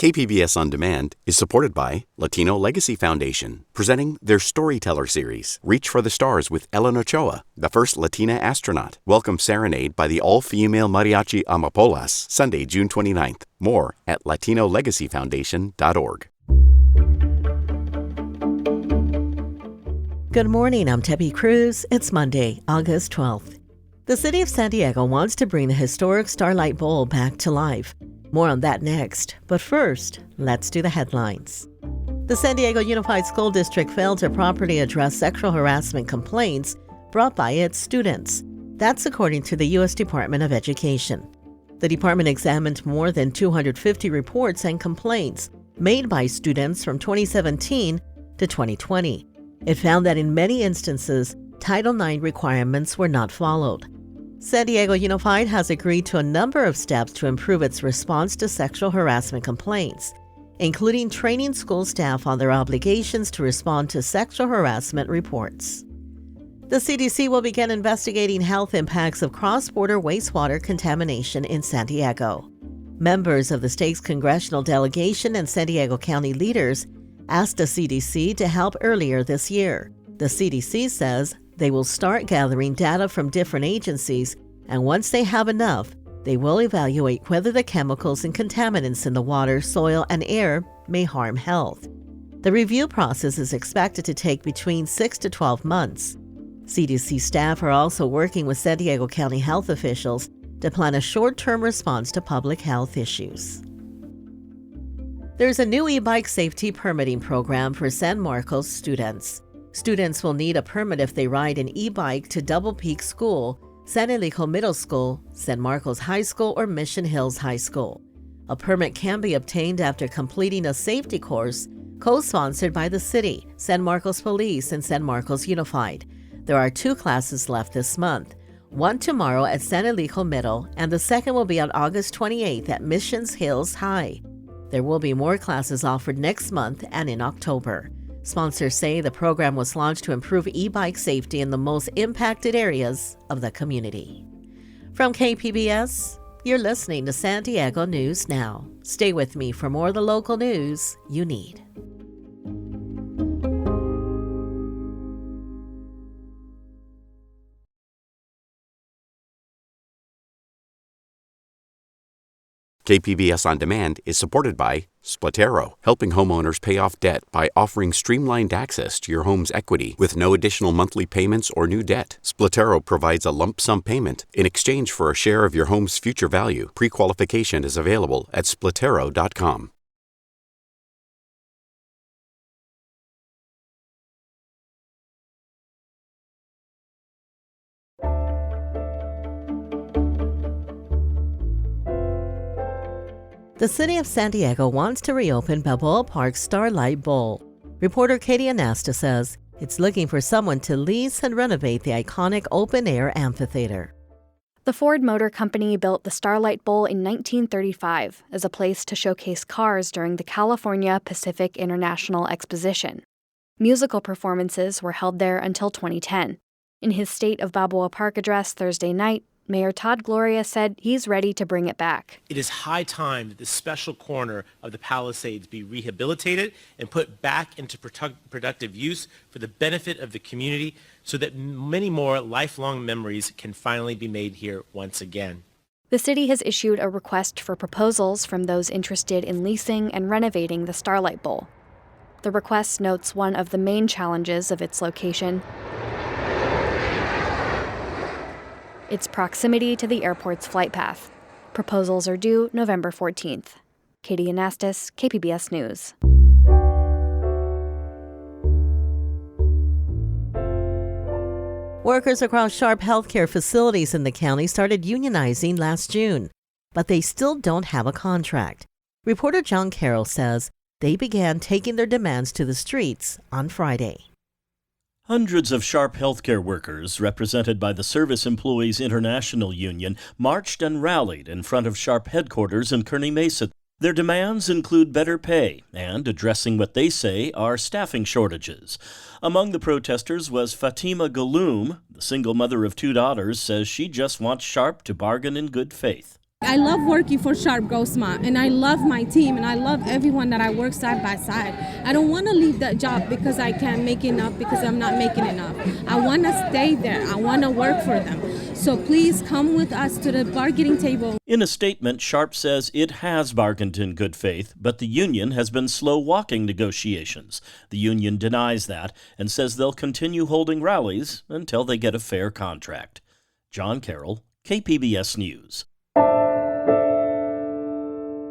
KPBS On Demand is supported by Latino Legacy Foundation, presenting their Storyteller series, Reach for the Stars with Ellen Ochoa, the first Latina astronaut. Welcome Serenade by the all-female mariachi Amapolas, Sunday, June 29th. More at latinolegacyfoundation.org. Good morning, I'm Debbie Cruz. It's Monday, August 12th. The city of San Diego wants to bring the historic Starlight Bowl back to life. More on that next, but first, let's do the headlines. The San Diego Unified School District failed to properly address sexual harassment complaints brought by its students. That's according to the U.S. Department of Education. The department examined more than 250 reports and complaints made by students from 2017 to 2020. It found that in many instances, Title IX requirements were not followed. San Diego Unified has agreed to a number of steps to improve its response to sexual harassment complaints, including training school staff on their obligations to respond to sexual harassment reports. The CDC will begin investigating health impacts of cross-border wastewater contamination in San Diego. Members of the state's congressional delegation and San Diego County leaders asked the CDC to help earlier this year. The CDC says they will start gathering data from different agencies, and once they have enough, they will evaluate whether the chemicals and contaminants in the water, soil, and air may harm health. The review process is expected to take between 6 to 12 months. CDC staff are also working with San Diego County health officials to plan a short-term response to public health issues. There's a new e-bike safety permitting program for San Marcos students. Students will need a permit if they ride an e-bike to Double Peak School, San Elijo Middle School, San Marcos High School, or Mission Hills High School. A permit can be obtained after completing a safety course co-sponsored by the city, San Marcos Police, and San Marcos Unified. There are 2 classes left this month, one tomorrow at San Elijo Middle, and the second will be on August 28th at Mission Hills High. There will be more classes offered next month and in October. Sponsors say the program was launched to improve e-bike safety in the most impacted areas of the community. From KPBS, you're listening to San Diego News Now. Stay with me for more of the local news you need. KPBS On Demand is supported by Splatero, helping homeowners pay off debt by offering streamlined access to your home's equity with no additional monthly payments or new debt. Splatero provides a lump sum payment in exchange for a share of your home's future value. Pre-qualification is available at splatero.com. The city of San Diego wants to reopen Balboa Park's Starlight Bowl. Reporter Katie Anasta says it's looking for someone to lease and renovate the iconic open-air amphitheater. The Ford Motor Company built the Starlight Bowl in 1935 as a place to showcase cars during the California Pacific International Exposition. Musical performances were held there until 2010. In his State of Balboa Park address Thursday night, Mayor Todd Gloria said he's ready to bring it back. It is high time that this special corner of the Palisades be rehabilitated and put back into productive use for the benefit of the community so that many more lifelong memories can finally be made here once again. The city has issued a request for proposals from those interested in leasing and renovating the Starlight Bowl. The request notes one of the main challenges of its location: its proximity to the airport's flight path. Proposals are due November 14th. Katie Anastas, KPBS News. Workers across Sharp healthcare facilities in the county started unionizing last June, but they still don't have a contract. Reporter John Carroll says they began taking their demands to the streets on Friday. Hundreds of Sharp healthcare workers, represented by the Service Employees International Union, marched and rallied in front of Sharp headquarters in Kearny Mesa. Their demands include better pay and addressing what they say are staffing shortages. Among the protesters was Fatima Galoom. The single mother of 2 daughters says she just wants Sharp to bargain in good faith. I love working for Sharp Grossma, and I love my team, and I love everyone that I work side by side. I don't want to leave that job because I can't make enough, because I'm not making enough. I want to stay there. I want to work for them. So please come with us to the bargaining table. In a statement, Sharp says it has bargained in good faith, but the union has been slow-walking negotiations. The union denies that and says they'll continue holding rallies until they get a fair contract. John Carroll, KPBS News.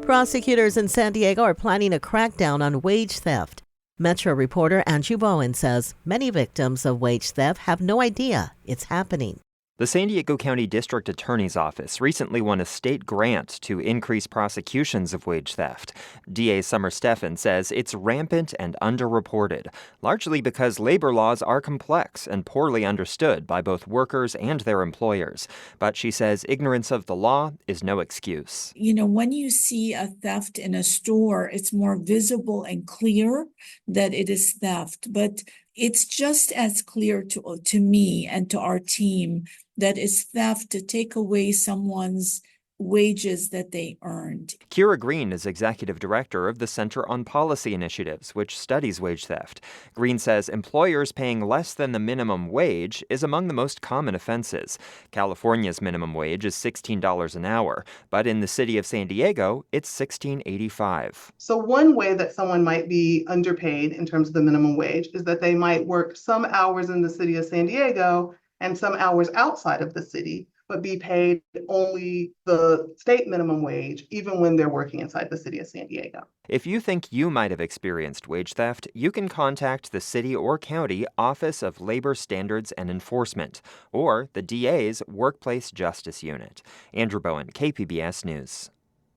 Prosecutors in San Diego are planning a crackdown on wage theft. Metro reporter Andrew Bowen says many victims of wage theft have no idea it's happening. The San Diego County District Attorney's Office recently won a state grant to increase prosecutions of wage theft. DA Summer Steffen says it's rampant and underreported, largely because labor laws are complex and poorly understood by both workers and their employers. But she says ignorance of the law is no excuse. You know, when you see a theft in a store, it's more visible and clear that it is theft. But it's just as clear to me and to our team that it's theft to take away someone's wages that they earned. Kira Green is executive director of the Center on Policy Initiatives, which studies wage theft. Green says employers paying less than the minimum wage is among the most common offenses. California's minimum wage is $16 an hour, but in the city of San Diego, it's $16.85. So one way that someone might be underpaid in terms of the minimum wage is that they might work some hours in the city of San Diego and some hours outside of the city, but be paid only the state minimum wage, even when they're working inside the city of San Diego. If you think you might have experienced wage theft, you can contact the city or county Office of Labor Standards and Enforcement, or the DA's Workplace Justice Unit. Andrew Bowen, KPBS News.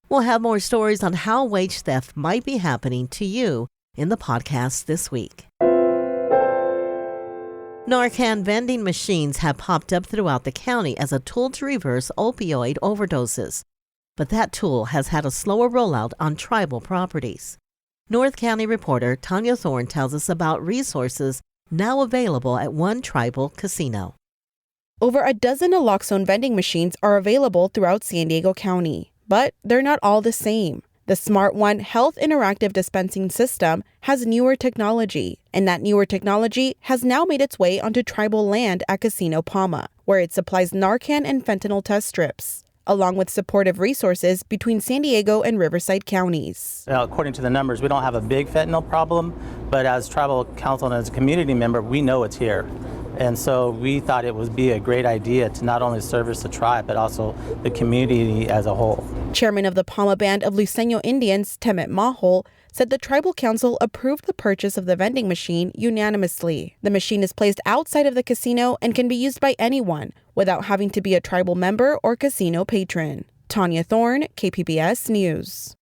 We'll have more stories on how wage theft might be happening to you in the podcast this week. Narcan vending machines have popped up throughout the county as a tool to reverse opioid overdoses. But that tool has had a slower rollout on tribal properties. North County reporter Tanya Thorne tells us about resources now available at one tribal casino. Over a dozen naloxone vending machines are available throughout San Diego County, but they're not all the same. The Smart One Health Interactive Dispensing System has newer technology, and that newer technology has now made its way onto tribal land at Casino Palma, where it supplies Narcan and fentanyl test strips, along with supportive resources between San Diego and Riverside counties. According to the numbers, we don't have a big fentanyl problem, but as tribal council and as a community member, we know it's here. And so we thought it would be a great idea to not only service the tribe, but also the community as a whole. Chairman of the Palma Band of Luiseño Indians, Temet Mahol, said the tribal council approved the purchase of the vending machine unanimously. The machine is placed outside of the casino and can be used by anyone without having to be a tribal member or casino patron. Tanya Thorne, KPBS News.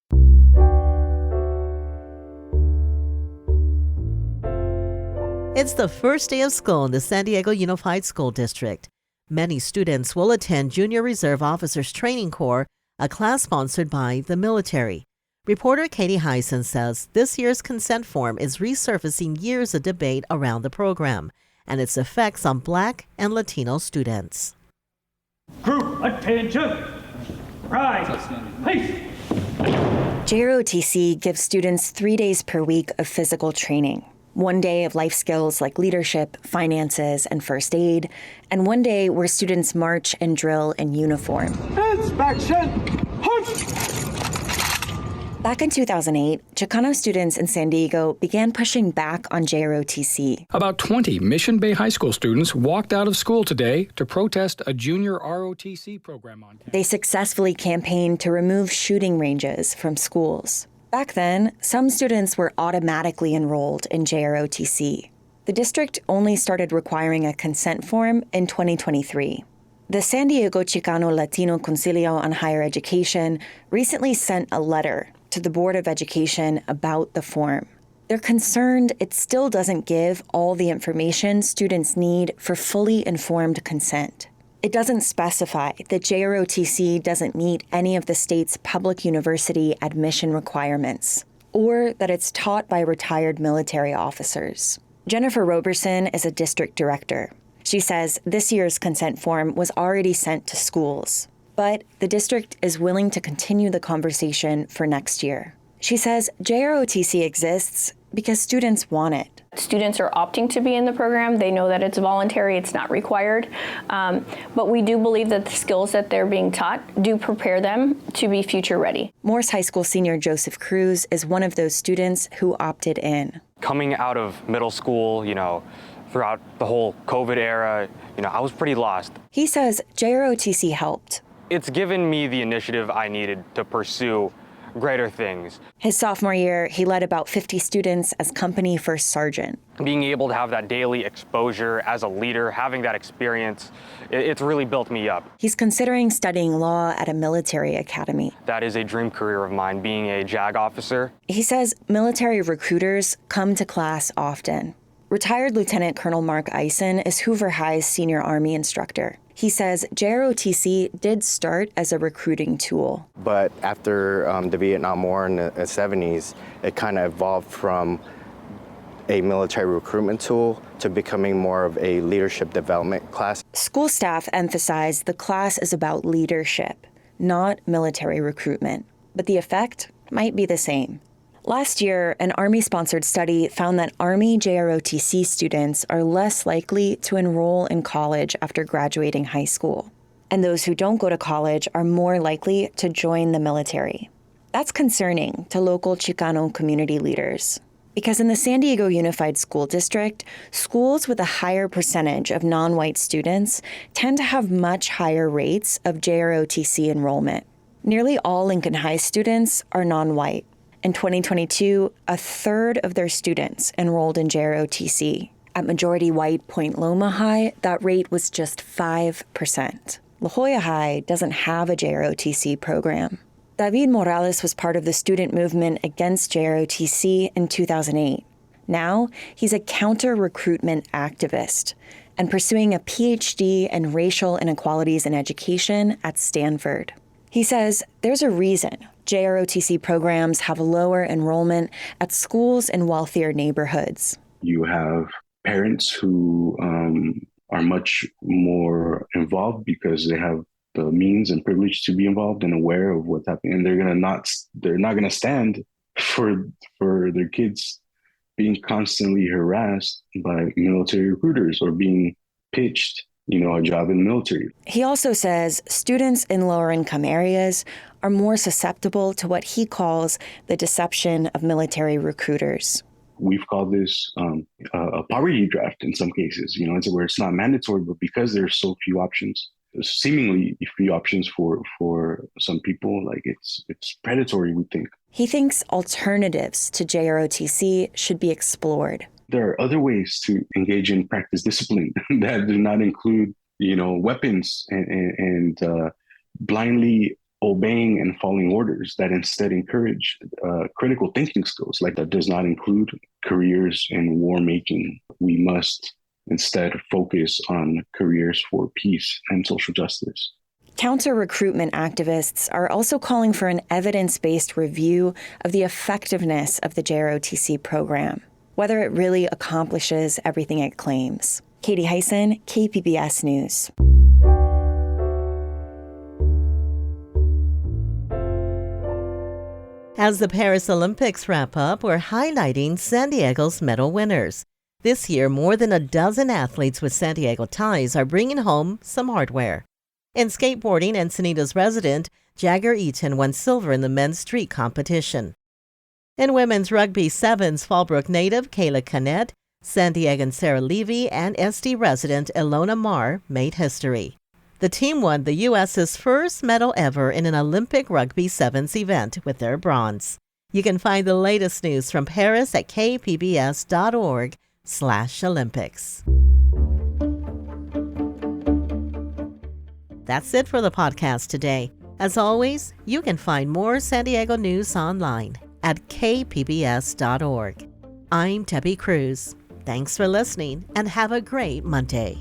It's the first day of school in the San Diego Unified School District. Many students will attend Junior Reserve Officers Training Corps, a class sponsored by the military. Reporter Katie Heisen says this year's consent form is resurfacing years of debate around the program and its effects on Black and Latino students. Group attention! Rise! Peace! JROTC gives students 3 days per week of physical training. 1 day of life skills like leadership, finances, and first aid, and 1 day where students march and drill in uniform. Inspection! Back in 2008, Chicano students in San Diego began pushing back on JROTC. About 20 Mission Bay High School students walked out of school today to protest a junior ROTC program on campus. They successfully campaigned to remove shooting ranges from schools. Back then, some students were automatically enrolled in JROTC. The district only started requiring a consent form in 2023. The San Diego Chicano Latino Concilio on Higher Education recently sent a letter to the Board of Education about the form. They're concerned it still doesn't give all the information students need for fully informed consent. It doesn't specify that JROTC doesn't meet any of the state's public university admission requirements, or that it's taught by retired military officers. Jennifer Roberson is a district director. She says this year's consent form was already sent to schools. But the district is willing to continue the conversation for next year. She says JROTC exists because students want it. Students are opting to be in the program. They know that it's voluntary, it's not required. But we do believe that the skills that they're being taught do prepare them to be future ready. Morse High School senior Joseph Cruz is one of those students who opted in. Coming out of middle school, throughout the whole COVID era, I was pretty lost. He says JROTC helped. It's given me the initiative I needed to pursue greater things. His sophomore year, he led about 50 students as company first sergeant. Being able to have that daily exposure as a leader, having that experience, it's really built me up. He's considering studying law at a military academy. That is a dream career of mine, being a JAG officer. He says military recruiters come to class often. Retired Lieutenant Colonel Mark Eisen is Hoover High's senior Army instructor. He says JROTC did start as a recruiting tool. But after the Vietnam War in the 70s, it kind of evolved from a military recruitment tool to becoming more of a leadership development class. School staff emphasize the class is about leadership, not military recruitment. But the effect might be the same. Last year, an Army-sponsored study found that Army JROTC students are less likely to enroll in college after graduating high school. And those who don't go to college are more likely to join the military. That's concerning to local Chicano community leaders. Because in the San Diego Unified School District, schools with a higher percentage of non-white students tend to have much higher rates of JROTC enrollment. Nearly all Lincoln High students are non-white. In 2022, a third of their students enrolled in JROTC. At majority white Point Loma High, that rate was just 5%. La Jolla High doesn't have a JROTC program. David Morales was part of the student movement against JROTC in 2008. Now, he's a counter-recruitment activist and pursuing a PhD in racial inequalities in education at Stanford. He says there's a reason JROTC programs have lower enrollment at schools in wealthier neighborhoods. You have parents who are much more involved because they have the means and privilege to be involved and aware of what's happening, and they're not going to stand for their kids being constantly harassed by military recruiters or being pitched a job in the military. He also says students in lower income areas are more susceptible to what he calls the deception of military recruiters. We've called this a poverty draft in some cases, it's where it's not mandatory, but because there's so few options, seemingly few options for some people, like it's predatory, we think. He thinks alternatives to JROTC should be explored. There are other ways to engage in practice discipline that do not include, weapons and blindly obeying and following orders, that instead encourage critical thinking skills. Like that does not include careers in war making. We must instead focus on careers for peace and social justice. Counter-recruitment activists are also calling for an evidence-based review of the effectiveness of the JROTC program, whether it really accomplishes everything it claims. Katie Hyson, KPBS News. As the Paris Olympics wrap up, we're highlighting San Diego's medal winners. This year, more than a dozen athletes with San Diego ties are bringing home some hardware. In skateboarding, Encinitas resident Jagger Eaton won silver in the men's street competition. In women's rugby sevens, Fallbrook native Kayla Canet, San Diegan Sarah Levy, and SD resident Ilona Marr made history. The team won the U.S.'s first medal ever in an Olympic rugby sevens event with their bronze. You can find the latest news from Paris at kpbs.org/Olympics. That's it for the podcast today. As always, you can find more San Diego news online at kpbs.org. I'm Debbie Cruz. Thanks for listening and have a great Monday.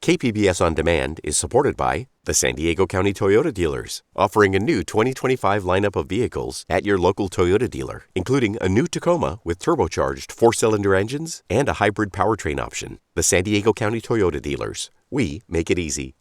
KPBS On Demand is supported by the San Diego County Toyota dealers, offering a new 2025 lineup of vehicles at your local Toyota dealer, including a new Tacoma with turbocharged 4-cylinder engines and a hybrid powertrain option. The San Diego County Toyota dealers. We make it easy.